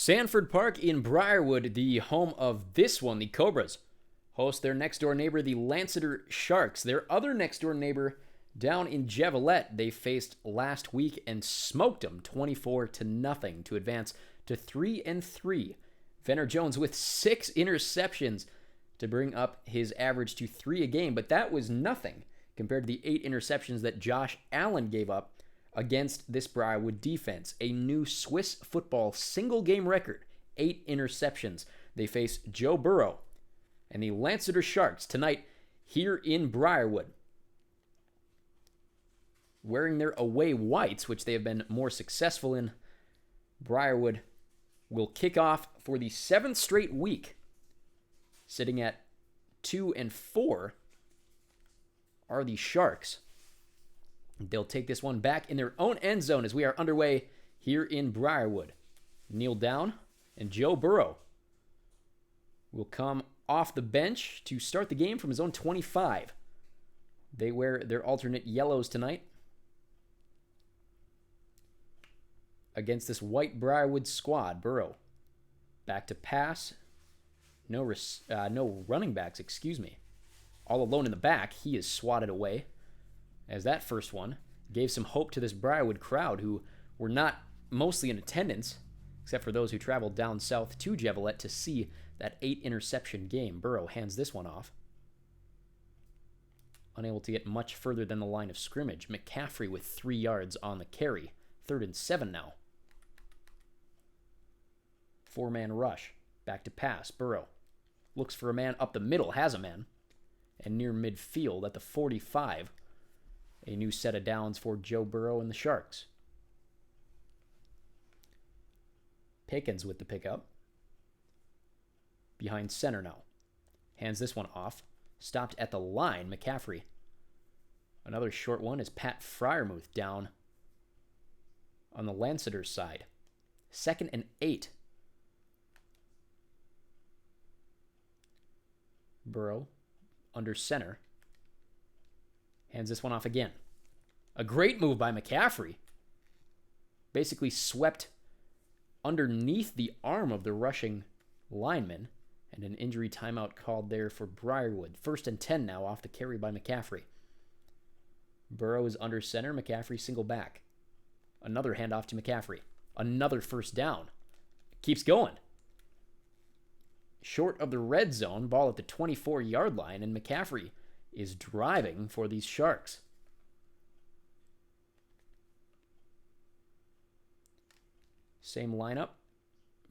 Sanford Park in Briarwood, the home of this one, the Cobras, host their next-door neighbor, the Lanceter Sharks. Their other next-door neighbor down in Jevelet, they faced last week and smoked them 24-0 to advance to 3-3. Venner Jones with 6 interceptions to bring up his average to 3 a game, but that was nothing compared to the 8 interceptions that Josh Allen gave up against this Briarwood defense. A new Swiss football single-game record, 8 interceptions. They face Joe Burrow and the Lanceter Sharks tonight here in Briarwood. Wearing their away whites, which they have been more successful in, Briarwood will kick off for the 7th straight week, sitting at 2-4 are the Sharks. They'll take this one back in their own end zone as we are underway here in Briarwood. Kneel down, and Joe Burrow will come off the bench to start the game from his own 25. They wear their alternate yellows tonight against this white Briarwood squad. Burrow back to pass. No running backs, all alone in the back. He is swatted away, as that first one gave some hope to this Briarwood crowd, who were not mostly in attendance, except for those who traveled down south to Jevelet to see that 8 interception game. Burrow hands this one off. Unable to get much further than the line of scrimmage. McCaffrey with 3 yards on the carry. 3rd and 7 now. 4-man rush. Back to pass. Burrow looks for a man up the middle. Has a man. And near midfield at the 45. A new set of downs for Joe Burrow and the Sharks. Pickens with the pickup. Behind center now. Hands this one off. Stopped at the line. McCaffrey. Another short one is Pat Fryermuth down on the Lanceter side. 2nd and 8. Burrow under center. Hands this one off again. A great move by McCaffrey. Basically swept underneath the arm of the rushing lineman. And an injury timeout called there for Briarwood. 1st and 10 now off the carry by McCaffrey. Burrow is under center. McCaffrey single back. Another handoff to McCaffrey. Another first down. Keeps going. Short of the red zone. Ball at the 24-yard line. And McCaffrey is driving for these Sharks. Same lineup.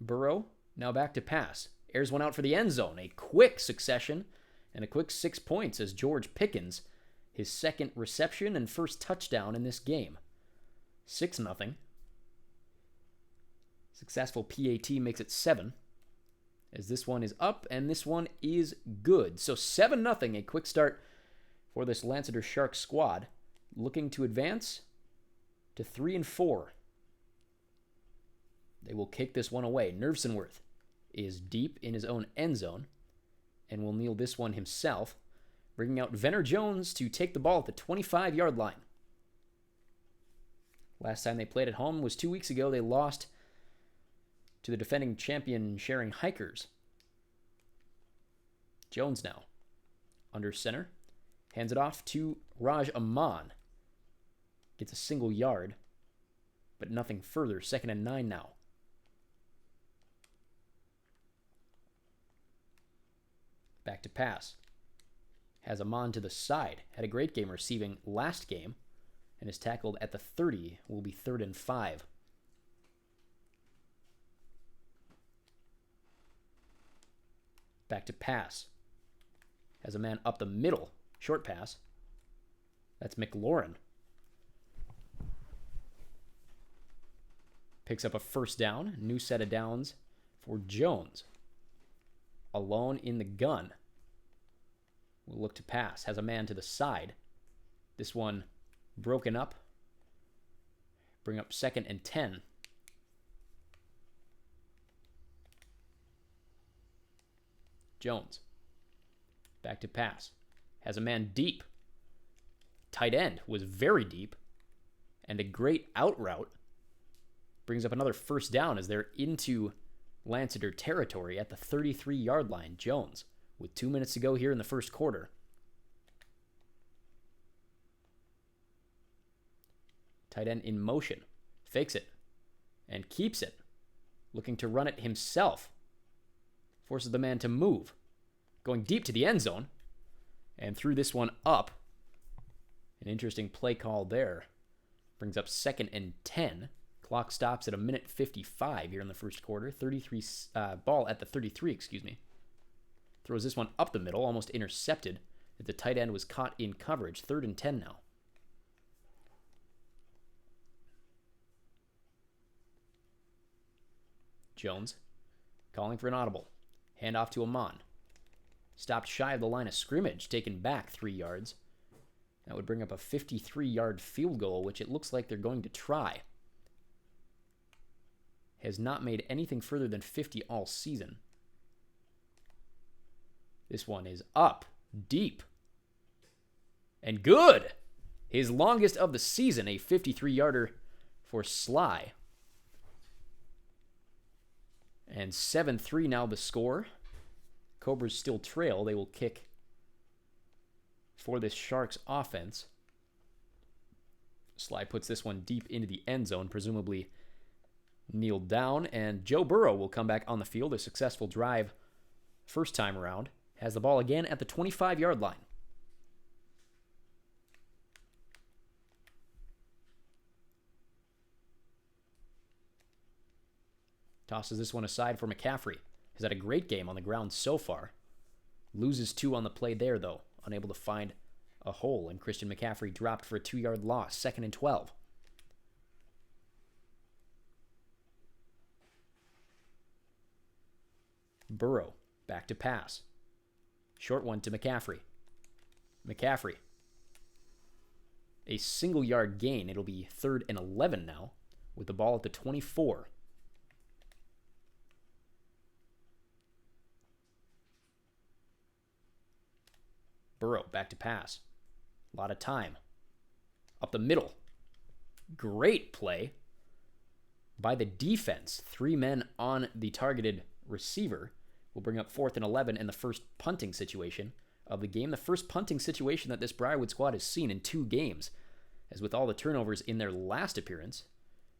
Burrow now back to pass. Airs one out for the end zone. A quick succession and a quick 6 points as George Pickens, his 2nd reception and first touchdown in this game. 6-0. Successful PAT makes it 7. As this one is up and this one is good. So 7-0, a quick start for this Lanceter Sharks squad, looking to advance to 3-4. They will kick this one away. Nervsenworth is deep in his own end zone and will kneel this one himself, bringing out Venner Jones to take the ball at the 25-yard line. Last time they played at home was 2 weeks ago. They lost to the defending champion Sharing Hikers. Jones now under center. Hands it off to Raj Aman. Gets a single yard, but nothing further. 2nd and 9 now. Back to pass. Has Aman to the side. Had a great game receiving last game and is tackled at the 30. Will be 3rd and 5. Back to pass. Has a man up the middle. Short pass. That's McLaurin. Picks up a first down. New set of downs for Jones. Alone in the gun. Will look to pass. Has a man to the side. This one broken up. Bring up 2nd and 10. Jones. Back to pass. Has a man deep. Tight end was very deep. And a great out route. Brings up another first down as they're into Lanceter territory at the 33-yard line. Jones with 2 minutes to go here in the first quarter. Tight end in motion. Fakes it. And keeps it. Looking to run it himself. Forces the man to move. Going deep to the end zone. And threw this one up. An interesting play call there. Brings up 2nd and 10. Clock stops at 1:55 here in the first quarter. Ball at the 33, excuse me. Throws this one up the middle, almost intercepted. The tight end was caught in coverage. 3rd and 10 now. Jones calling for an audible. Handoff to Amon. Stopped shy of the line of scrimmage, taken back 3 yards. That would bring up a 53-yard field goal, which it looks like they're going to try. Has not made anything further than 50 all season. This one is up, deep, and good. His longest of the season, a 53-yarder for Sly. And 7-3 now the score. Cobras still trail. They will kick for this Sharks offense. Sly puts this one deep into the end zone, presumably kneeled down, and Joe Burrow will come back on the field. A successful drive first time around. Has the ball again at the 25-yard line. Tosses this one aside for McCaffrey. Has had a great game on the ground so far. Loses 2 on the play there, though. Unable to find a hole, and Christian McCaffrey dropped for a 2-yard loss. 2nd and 12. Burrow back to pass. Short one to McCaffrey. McCaffrey. A single-yard gain. It'll be 3rd and 11 now with the ball at the 24. Burrow back to pass. A lot of time. Up the middle. Great play by the defense. 3 men on the targeted receiver. Will bring up 4th and 11 in the first punting situation of the game. The first punting situation that this Briarwood squad has seen in 2 games. As with all the turnovers in their last appearance,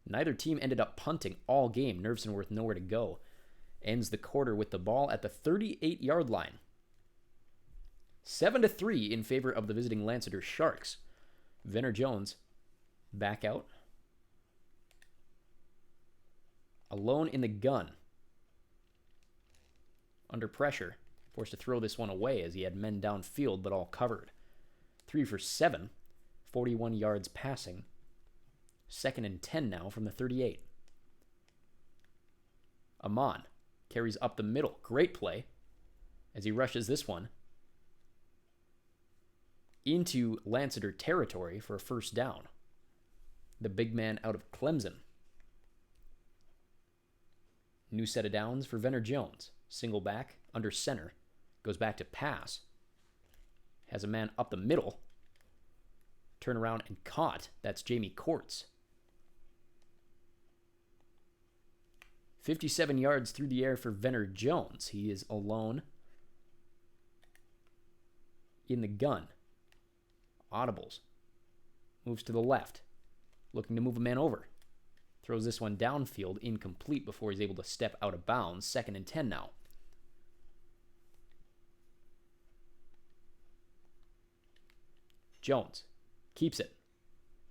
neither team ended up punting all game. Nervson with nowhere to go. Ends the quarter with the ball at the 38-yard line. 7-3 in favor of the visiting Lanceter Sharks. Venner Jones back out. Alone in the gun. Under pressure. Forced to throw this one away as he had men downfield, but all covered. 3 for 7. 41 yards passing. 2nd and 10 now from the 38. Amon carries up the middle. Great play as he rushes this one into Lanceter territory for a first down. The big man out of Clemson. New set of downs for Venner Jones. Single back, under center. Goes back to pass. Has a man up the middle. Turn around and caught. That's Jamie Courts. 57 yards through the air for Venner Jones. He is alone in the gun. Audibles. Moves to the left. Looking to move a man over. Throws this one downfield, incomplete before he's able to step out of bounds. 2nd and 10 now. Jones keeps it.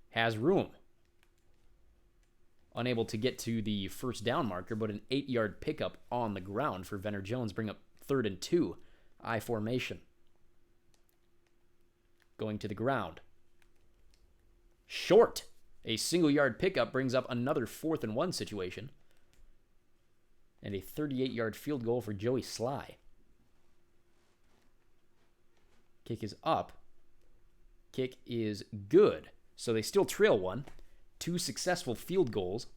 Has room. Unable to get to the first down marker, but an 8-yard pickup on the ground for Venner Jones. Bring up 3rd and 2. I formation. Going to the ground. Short. A single-yard pickup brings up another 4th and 1 situation. And a 38-yard field goal for Joey Sly. Kick is up. Kick is good. So they still trail 1. 2 successful field goals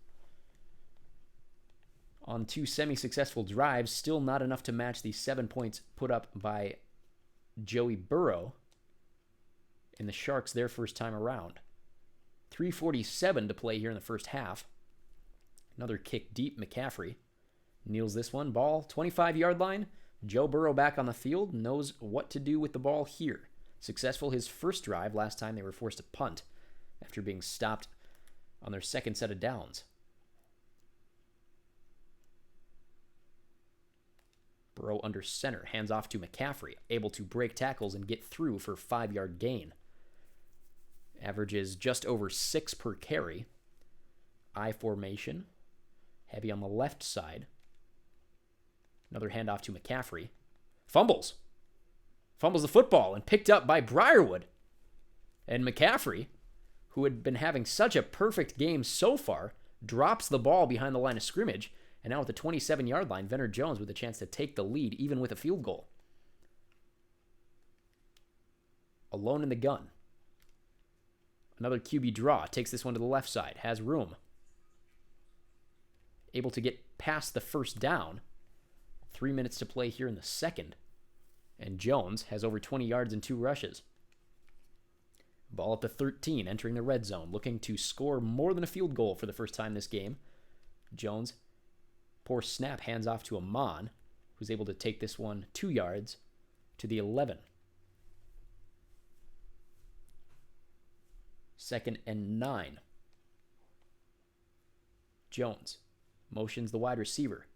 on 2 semi-successful drives. Still not enough to match the 7 points put up by Joey Burrow in the Sharks their first time around. 3:47 to play here in the first half. Another kick deep, McCaffrey. Kneels this one. Ball, 25-yard line. Joe Burrow back on the field. Knows what to do with the ball here. Successful his first drive. Last time they were forced to punt after being stopped on their second set of downs. Burrow under center. Hands off to McCaffrey. Able to break tackles and get through for a 5-yard gain. Averages just over 6 per carry. I formation. Heavy on the left side. Another handoff to McCaffrey. Fumbles. Fumbles the football and picked up by Briarwood. And McCaffrey, who had been having such a perfect game so far, drops the ball behind the line of scrimmage. And now at the 27-yard line, Venner Jones with a chance to take the lead, even with a field goal. Alone in the gun. Another QB draw. Takes this one to the left side. Has room. Able to get past the first down. 3 minutes to play here in the second. And Jones has over 20 yards and 2 rushes. Ball at the 13, entering the red zone, looking to score more than a field goal for the first time this game. Jones, poor snap, hands off to Amon, who's able to take this one 2 yards to the 11. 2nd and 9. Jones motions the wide receiver.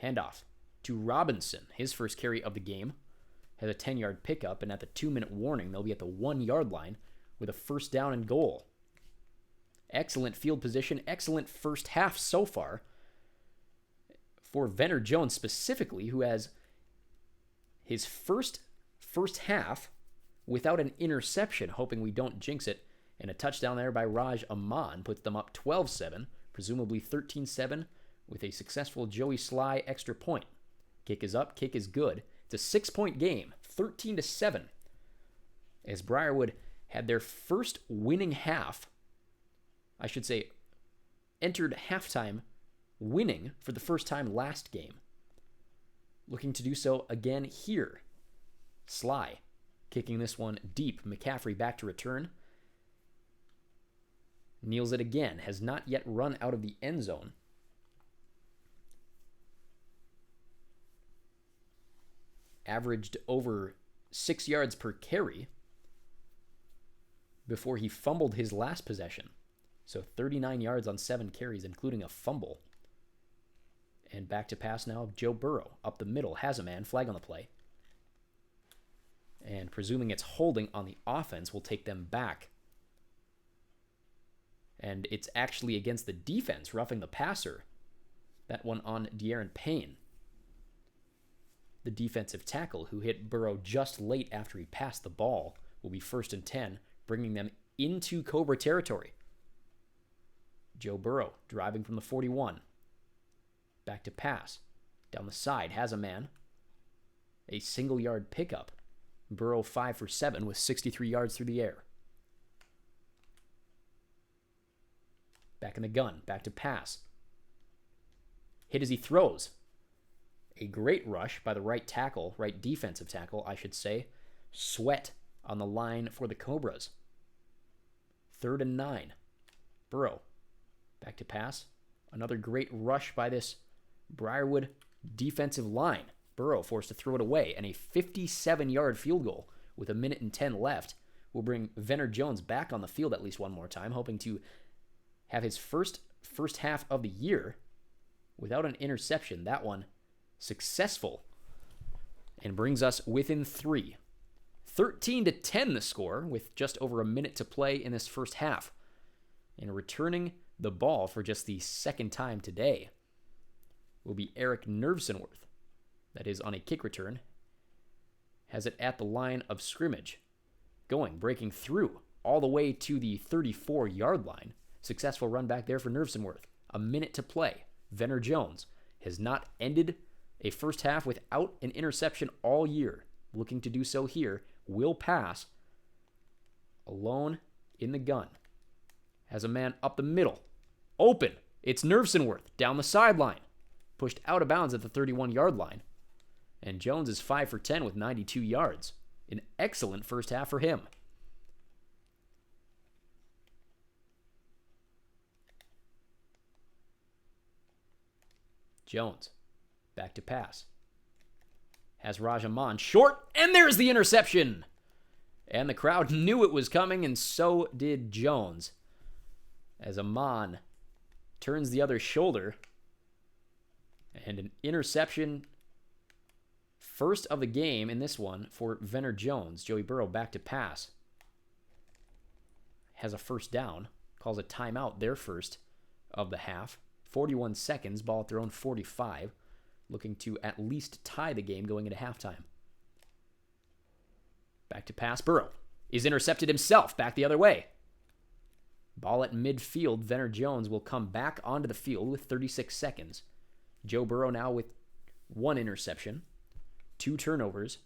Handoff to Robinson, his first carry of the game. Has a 10-yard pickup, and at the 2-minute warning, they'll be at the 1-yard line with a first down and goal. Excellent field position, excellent first half so far for Venner Jones specifically, who has his first half without an interception, hoping we don't jinx it. And a touchdown there by Raj Amon puts them up 12-7, presumably 13-7, with a successful Joey Sly extra point. Kick is up, kick is good. It's a 6-point game, 13-7, as Briarwood had their first winning half. I should say, entered halftime winning for the first time last game. Looking to do so again here. Sly kicking this one deep. McCaffrey back to return. Kneels it again. Has not yet run out of the end zone. Averaged over 6 yards per carry before he fumbled his last possession. So 39 yards on 7 carries, including a fumble. And back to pass now. Joe Burrow up the middle. Has a man. Flag on the play. And presuming it's holding on the offense, will take them back. And it's actually against the defense, roughing the passer. That one on De'Aaron Payne, the defensive tackle who hit Burrow just late after he passed the ball, will be 1st and 10, bringing them into Cobra territory. Joe Burrow driving from the 41. Back to pass. Down the side, has a man. A single-yard pickup. Burrow 5 for 7 with 63 yards through the air. Back in the gun. Back to pass. Hit as he throws. A great rush by the right tackle, right defensive tackle, I should say. Sweat on the line for the Cobras. 3rd and 9. Burrow. Back to pass. Another great rush by this Briarwood defensive line. Burrow forced to throw it away, and a 57-yard field goal with 1:10 left will bring Venner Jones back on the field at least one more time, hoping to have his first half of the year without an interception. That one successful, and brings us within 3. 13-10 the score with just over a minute to play in this first half. And returning the ball for just the second time today will be Eric Nervsenworth. That is on a kick return. Has it at the line of scrimmage. Breaking through all the way to the 34-yard line. Successful run back there for Nervsenworth. A minute to play. Venner Jones has not ended a first half without an interception all year. Looking to do so here. Will pass. Alone in the gun. Has a man up the middle. Open. It's Nervsenworth down the sideline. Pushed out of bounds at the 31-yard line. And Jones is 5 for 10 with 92 yards. An excellent first half for him. Jones, back to pass. Has Rajaman short, and there's the interception. And the crowd knew it was coming, and so did Jones. As Amon turns the other shoulder. And an interception, first of the game in this one for Venner Jones. Joey Burrow back to pass. Has a first down. Calls a timeout, their first of the half. 41 seconds, ball at their own 45. Looking to at least tie the game going into halftime. Back to pass. Burrow is intercepted himself. Back the other way. Ball at midfield. Venner Jones will come back onto the field with 36 seconds. Joe Burrow now with 1 interception. 2 turnovers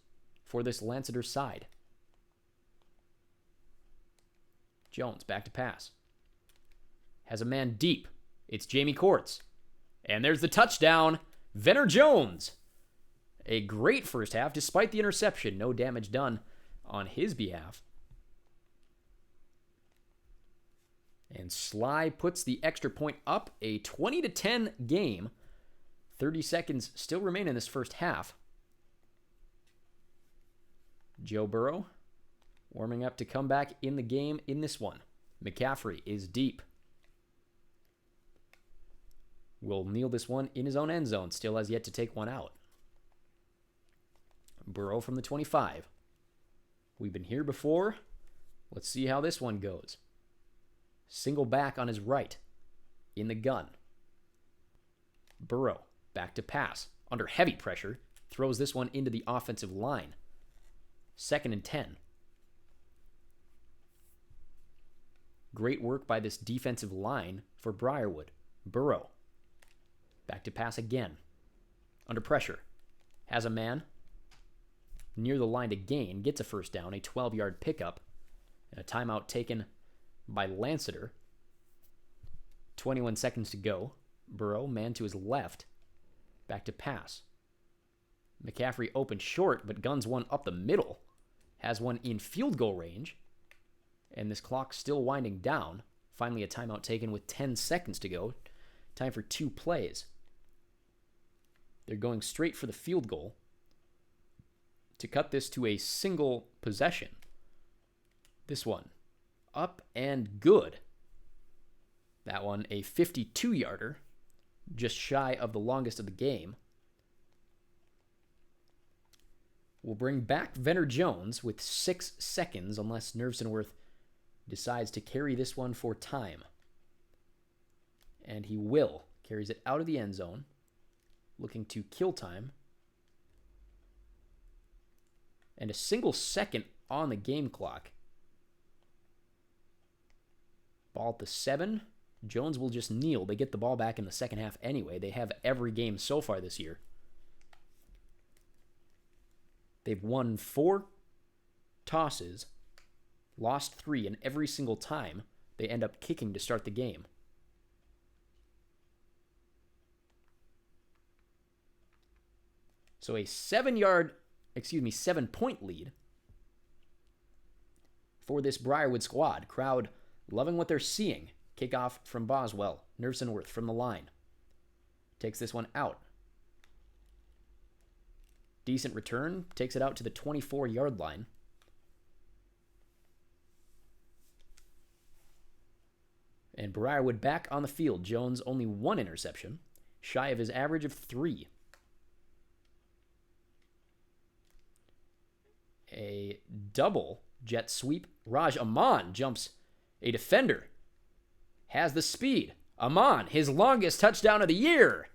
for this Lanceter side. Jones back to pass. Has a man deep. It's Jamie Courts. And there's the touchdown. Venner Jones. A great first half despite the interception. No damage done on his behalf. And Sly puts the extra point up. A 20-10 game. 30 seconds still remain in this first half. Joe Burrow warming up to come back in the game in this one. McCaffrey is deep. Will kneel this one in his own end zone. Still has yet to take one out. Burrow from the 25. We've been here before. Let's see how this one goes. Single back on his right. In the gun. Burrow back to pass. Under heavy pressure. Throws this one into the offensive line. 2nd and 10. Great work by this defensive line for Briarwood. Burrow. Back to pass again. Under pressure. Has a man. Near the line to gain. Gets a first down. A 12-yard pickup. And a timeout taken by Lanceter. 21 seconds to go. Burrow, man to his left. Back to pass. McCaffrey open short, but guns one up the middle. Has one in field goal range. And this clock still winding down. Finally a timeout taken with 10 seconds to go. Time for 2 plays. They're going straight for the field goal to cut this to a single possession. This one, up and good. That one, a 52-yarder, just shy of the longest of the game. We'll bring back Venner Jones with 6 seconds unless Nervsenworth decides to carry this one for time. And he will. Carries it out of the end zone. Looking to kill time. And a single second on the game clock. Ball at the 7. Jones will just kneel. They get the ball back in the second half anyway. They have every game so far this year. They've won 4 tosses, lost 3, and every single time they end up kicking to start the game. So a 7-point lead for this Briarwood squad. Crowd loving what they're seeing. Kickoff from Boswell. Nervsenworth from the line. Takes this one out. Decent return. Takes it out to the 24-yard line. And Briarwood back on the field. Jones only 1 interception. Shy of his average of 3. A double jet sweep. Raj Aman jumps a defender. Has the speed. Aman, his longest touchdown of the year.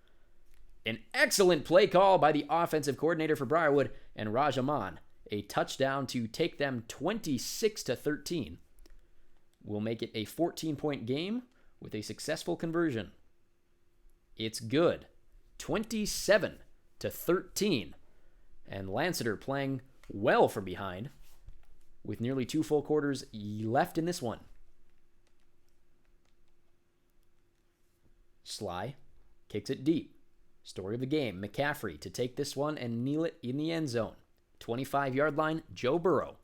An excellent play call by the offensive coordinator for Briarwood and Raj Aman. A touchdown to take them 26-13. Will make it a 14-point game with a successful conversion. It's good. 27-13. And Lanceter playing well from behind with nearly 2 full quarters left in this one. Sly kicks it deep. Story of the game, McCaffrey to take this one and kneel it in the end zone. 25-yard line, Joe Burrow.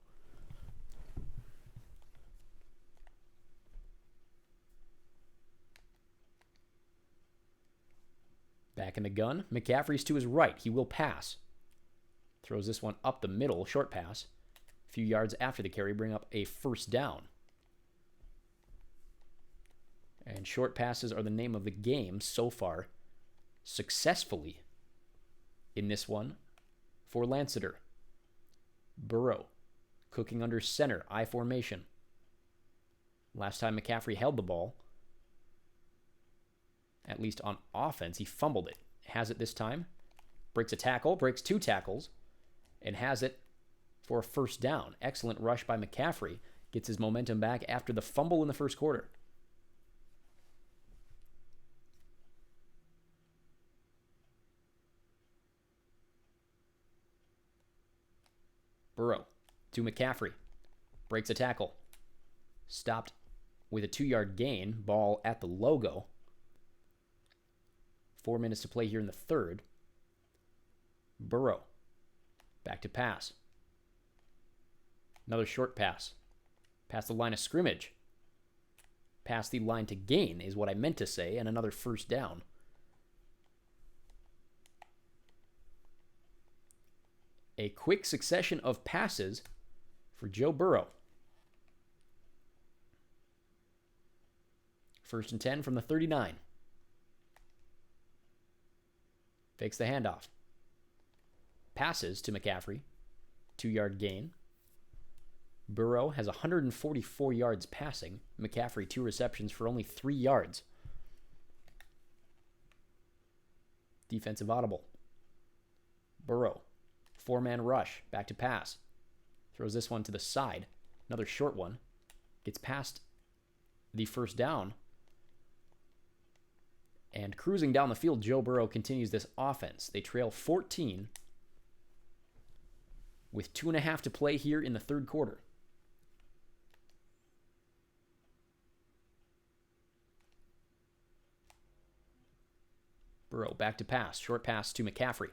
Back Back in the gun. McCaffrey's to his right. He will pass. Throws this one up the middle. Short pass. A few yards after the carry, bring up a first down. And short passes are the name of the game so far. Successfully in this one for Lanceter. Burrow cooking under center. I formation. Last time McCaffrey held the ball, at least on offense, he fumbled it. Has it this time. Breaks a tackle. Breaks 2 tackles. And has it for a first down. Excellent rush by McCaffrey. Gets his momentum back after the fumble in the first quarter. Burrow to McCaffrey. Breaks a tackle. Stopped with a 2-yard gain. Ball at the logo. 4 minutes to play here in the third. Burrow. Back to pass. Another short pass. Past the line of scrimmage. Past the line to gain is what I meant to say. And another first down. A quick succession of passes for Joe Burrow. 1st and 10 from the 39. Fakes the handoff. Passes to McCaffrey. 2-yard gain. Burrow has 144 yards passing. McCaffrey 2 receptions for only 3 yards. Defensive audible. Burrow. 4-man rush. Back to pass. Throws this one to the side. Another short one. Gets past the first down. And cruising down the field, Joe Burrow continues this offense. They trail 14 with 2.5 to play here in the third quarter. Burrow back to pass. Short pass to McCaffrey.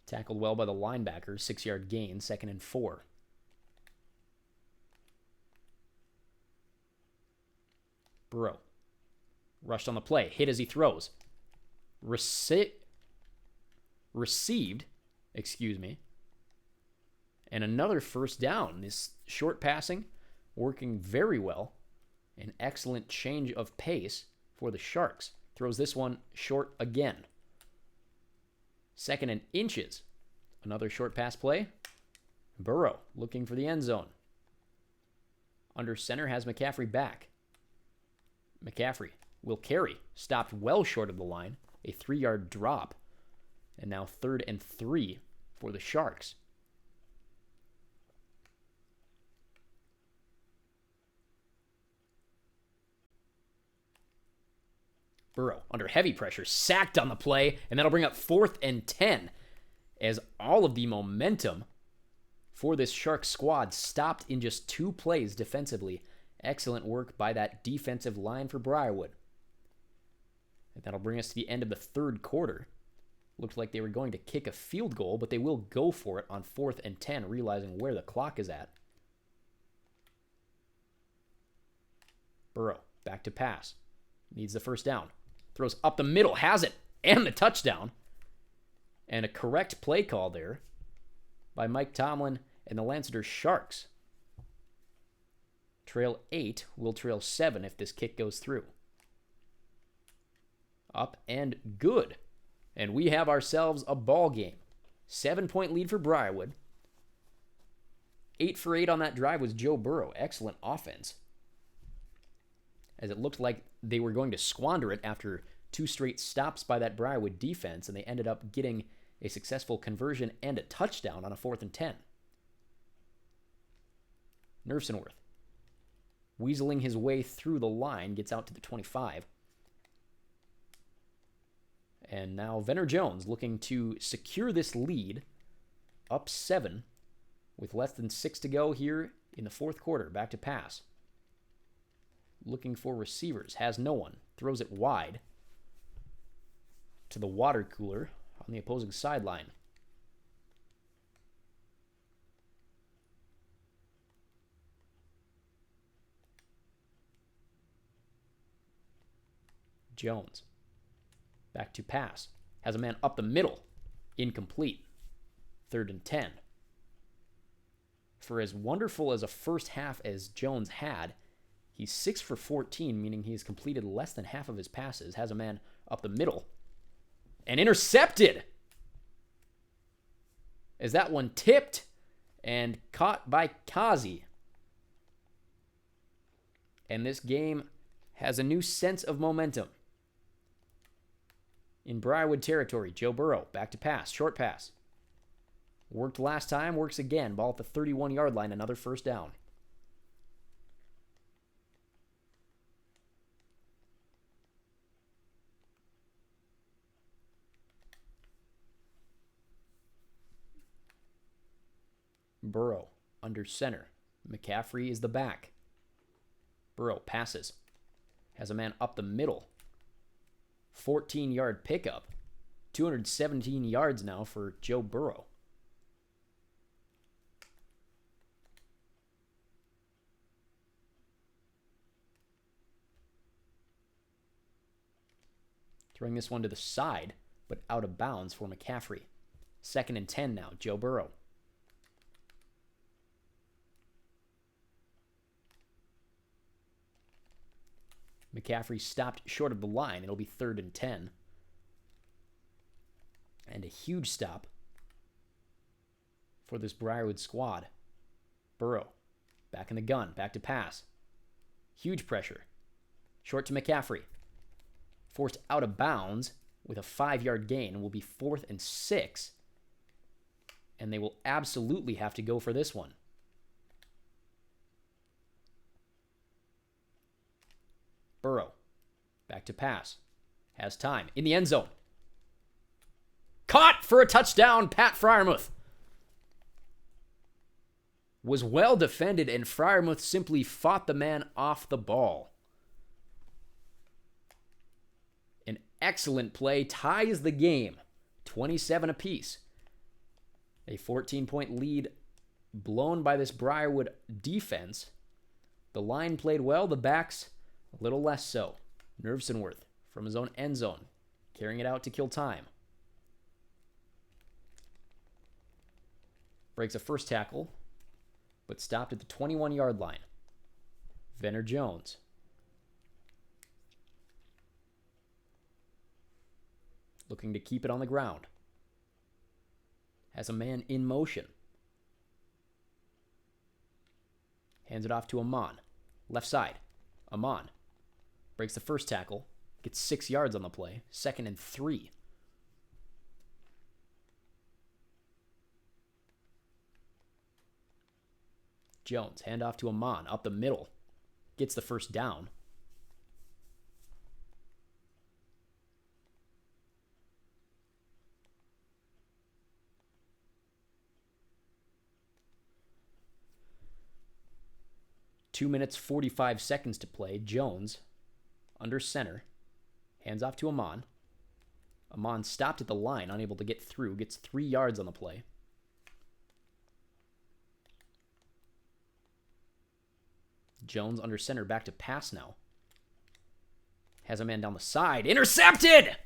Tackled well by the linebacker. 6-yard gain. 2nd and 4. Burrow. Rushed on the play. Hit as he throws. Received. And another first down. This short passing working very well. An excellent change of pace for the Sharks. Throws this one short again. 2nd and inches. Another short pass play. Burrow looking for the end zone. Under center has McCaffrey back. McCaffrey will carry. Stopped well short of the line. A 3-yard drop. And now 3rd and 3 for the Sharks. Burrow under heavy pressure, sacked on the play, and that'll bring up 4th and 10 as all of the momentum for this Sharks squad stopped in just 2 plays defensively. Excellent work by that defensive line for Briarwood. And that'll bring us to the end of the third quarter. Looked like they were going to kick a field goal, but they will go for it on 4th and 10, realizing where the clock is at. Burrow back to pass. Needs the first down. Throws up the middle, has it, and the touchdown. And a correct play call there by Mike Tomlin and the Lanceter Sharks. Trail 8 will trail 7 if this kick goes through. Up and good. And we have ourselves a ball game. 7-point lead for Briarwood. 8 for 8 on that drive was Joe Burrow. Excellent offense. As it looked like they were going to squander it after 2 straight stops by that Briarwood defense, and they ended up getting a successful conversion and a touchdown on a 4th and 10. Nerfsenworth, weaseling his way through the line, gets out to the 25. And now Venner Jones looking to secure this lead, up 7, with less than 6 to go here in the fourth quarter. Back to pass. Looking for receivers. Has no one. Throws it wide to the water cooler on the opposing sideline. Jones. Back to pass. Has a man up the middle. Incomplete. 3rd and 10. For as wonderful as a first half as Jones had, he's 6 for 14, meaning he has completed less than half of his passes. Has a man up the middle. And intercepted! As that one tipped and caught by Kazi. And this game has a new sense of momentum. In Briarwood territory, Joe Burrow, back to pass, short pass. Worked last time, works again. Ball at the 31-yard line, another first down. Burrow under center. McCaffrey is the back. Burrow passes. Has a man up the middle. 14-yard pickup. 217 yards now for Joe Burrow. Throwing this one to the side, but out of bounds for McCaffrey. 2nd and 10 now, Joe Burrow. McCaffrey stopped short of the line. It'll be 3rd and 10. And a huge stop for this Briarwood squad. Burrow, back in the gun, back to pass. Huge pressure. Short to McCaffrey. Forced out of bounds with a 5-yard gain. Will be 4th and 6. And they will absolutely have to go for this one. Burrow, back to pass. Has time. In the end zone. Caught for a touchdown, Pat Freiermuth. Was well defended, and Freiermuth simply fought the man off the ball. An excellent play ties the game. 27 apiece. A 14-point lead blown by this Briarwood defense. The line played well, the backs a little less so. Nervsenworth from his own end zone, carrying it out to kill time. Breaks a first tackle, but stopped at the 21-yard line. Venner Jones. Looking to keep it on the ground. Has a man in motion. Hands it off to Amon. Left side. Amon. Breaks the first tackle. Gets 6 yards on the play. 2nd and 3. Jones, handoff to Amon, up the middle. Gets the first down. Two minutes, 45 seconds to play. Jones, under center, hands off to Amon. Amon stopped at the line, unable to get through. Gets 3 yards on the play. Jones under center, back to pass now. Has a man down the side. Intercepted!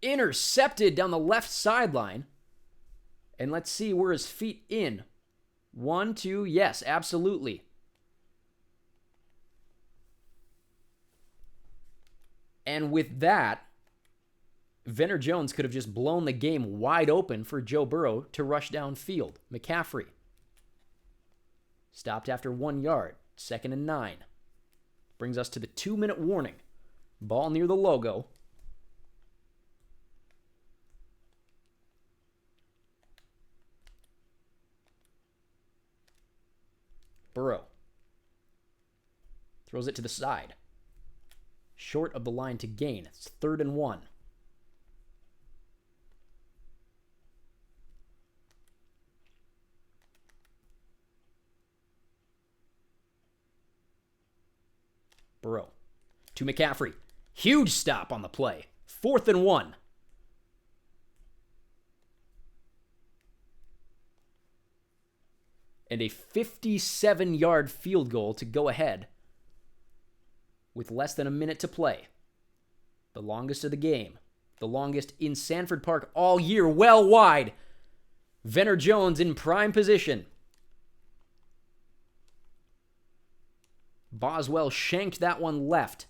Intercepted down the left sideline. And let's see, were his feet in? 1, 2, yes, absolutely. And with that, Venner Jones could have just blown the game wide open for Joe Burrow to rush downfield. McCaffrey stopped after 1 yard. 2nd and 9. Brings us to the 2-minute warning. Ball near the logo. Burrow throws it to the side. Short of the line to gain. It's 3rd and 1. Burrow to McCaffrey. Huge stop on the play. 4th and 1. And a 57-yard field goal to go ahead with less than a minute to play. The longest of the game. The longest in Sanford Park all year, well wide. Venner Jones in prime position. Boswell shanked that one left.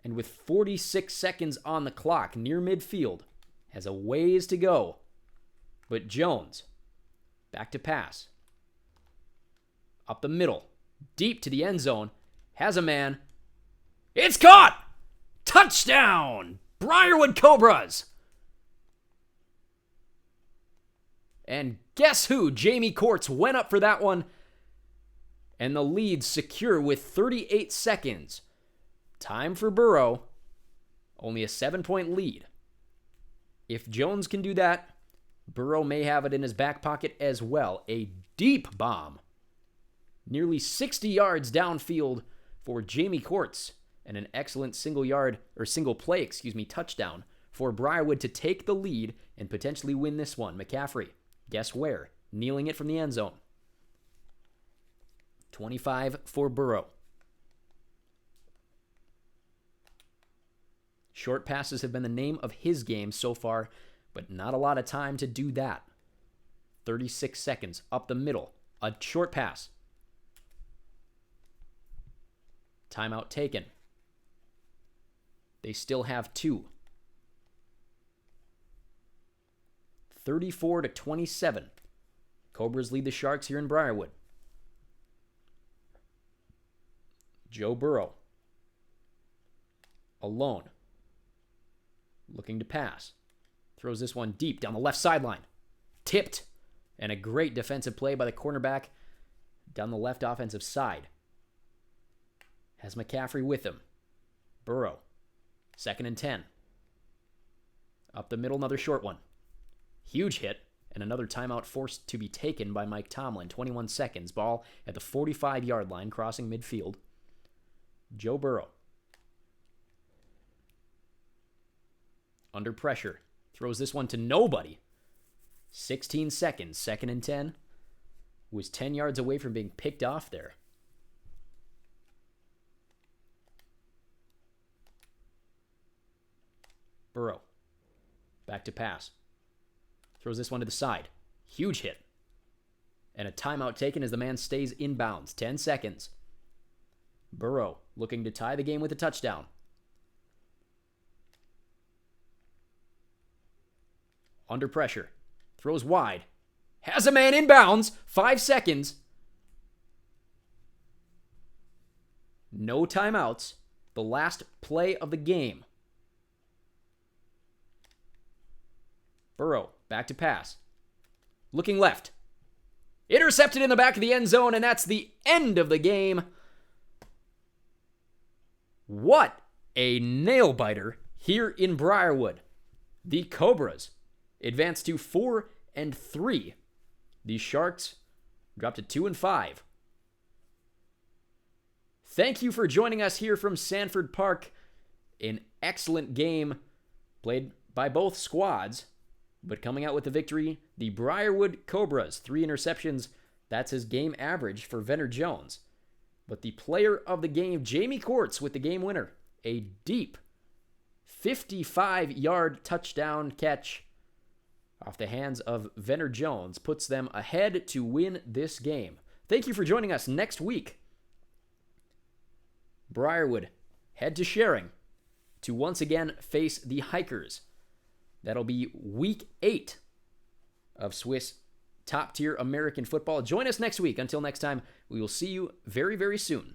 And with 46 seconds on the clock near midfield, has a ways to go. But Jones, back to pass. Up the middle, deep to the end zone, has a man. It's caught! Touchdown! Briarwood Cobras! And guess who? Jamie Courts went up for that one. And the lead secure with 38 seconds. Time for Burrow. Only a 7-point lead. If Jones can do that, Burrow may have it in his back pocket as well. A deep bomb. Nearly 60 yards downfield for Jamie Courts. And an excellent single play, touchdown for Briarwood to take the lead and potentially win this one. McCaffrey, guess where? Kneeling it from the end zone. 25 for Burrow. Short passes have been the name of his game so far, but not a lot of time to do that. 36 seconds up the middle. A short pass. Timeout taken. They still have 2. 34-27. Cobras lead the Sharks here in Briarwood. Joe Burrow. Alone. Looking to pass. Throws this one deep down the left sideline. Tipped. And a great defensive play by the cornerback down the left offensive side. Has McCaffrey with him. Burrow. 2nd and 10. Up the middle, another short one. Huge hit, and another timeout forced to be taken by Mike Tomlin. 21 seconds. Ball at the 45-yard line, crossing midfield. Joe Burrow. Under pressure. Throws this one to nobody. 16 seconds. 2nd and 10. Was 10 yards away from being picked off there. Burrow. Back to pass. Throws this one to the side. Huge hit. And a timeout taken as the man stays inbounds. 10 seconds. Burrow looking to tie the game with a touchdown. Under pressure. Throws wide. Has a man inbounds. 5 seconds. No timeouts. The last play of the game. Burrow, back to pass. Looking left. Intercepted in the back of the end zone, and that's the end of the game. What a nail-biter here in Briarwood. The Cobras advance to 4-3. The Sharks drop to 2-5. Thank you for joining us here from Sanford Park. An excellent game played by both squads. But coming out with the victory, the Briarwood Cobras, 3 interceptions. That's his game average for Venner Jones. But the player of the game, Jamie Courts, with the game winner. A deep 55-yard touchdown catch off the hands of Venner Jones puts them ahead to win this game. Thank you for joining us. Next week, Briarwood head to Sharing to once again face the Hikers. That'll be week 8 of Swiss top-tier American football. Join us next week. Until next time, we will see you very, very soon.